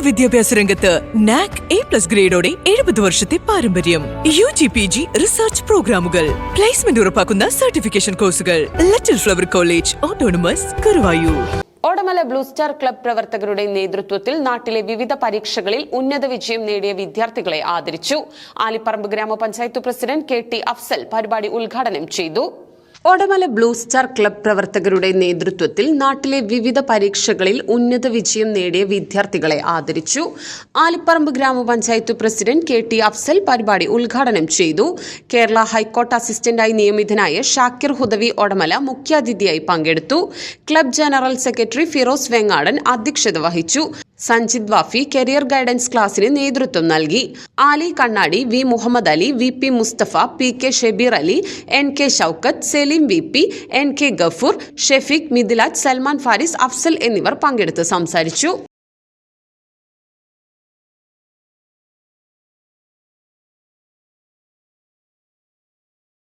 വിദ്യാഭ്യാസ രംഗത്ത് NAC A+ ഗ്രേഡോടെ 70 വർഷത്തെ പാരമ്പര്യം. UG PG റിസർച്ച് പ്രോഗ്രാമുകൾ, പ്ലേസ്മെന്റ് ഉറപ്പാക്കുന്ന സർട്ടിഫിക്കേഷൻ കോഴ്സുകൾ. Little Flower College Autonomous Guruvayur. Odamala Blue Star Club പ്രവർത്തകരുടെ നേതൃത്വത്തിൽ നാട്ടിലെ വിവിധ പരീക്ഷകളിൽ ഉന്നത വിജയം നേടിയ വിദ്യാർത്ഥികളെ ആദരിച്ചു. ആലിപ്പറമ്പ് ഗ്രാമപഞ്ചായത്ത് പ്രസിഡന്റ് KT അഫ്സൽ പരിപാടി ഉദ്ഘാടനം ചെയ്തു. ഓടമല ബ്ലൂ സ്റ്റാർ ക്ലബ് പ്രവർത്തകരുടെ നേതൃത്വത്തിൽ നാട്ടിലെ വിവിധ പരീക്ഷകളിൽ ഉന്നത വിജയം നേടിയ വിദ്യാർത്ഥികളെ ആദരിച്ചു. ആലിപ്പറമ്പ് ഗ്രാമപഞ്ചായത്ത് പ്രസിഡന്റ് KT അഫ്സൽ പരിപാടി ഉദ്ഘാടനം ചെയ്തു. കേരള ഹൈക്കോടതി അസിസ്റ്റന്റായി നിയമിതനായ ഷാക്കിർ ഹുദവി ഓടമല മുഖ്യാതിഥിയായി പങ്കെടുത്തു. Club general secretary Firoz Vengadan അധ്യക്ഷത വഹിച്ചു. സഞ്ജിത് വാഫി കരിയർ ഗൈഡൻസ് ക്ലാസിന് നേതൃത്വം നൽകി. ആലി കണ്ണാടി, V Muhammad Ali, VP Mustafa, PK Shebeer Ali, NK Shoukath, Saleem VP, NK Gafoor, Shefeeq, Mithilaj, Salman Faris, Afsal എന്നിവർ പങ്കെടുത്ത് സംസാരിച്ചു.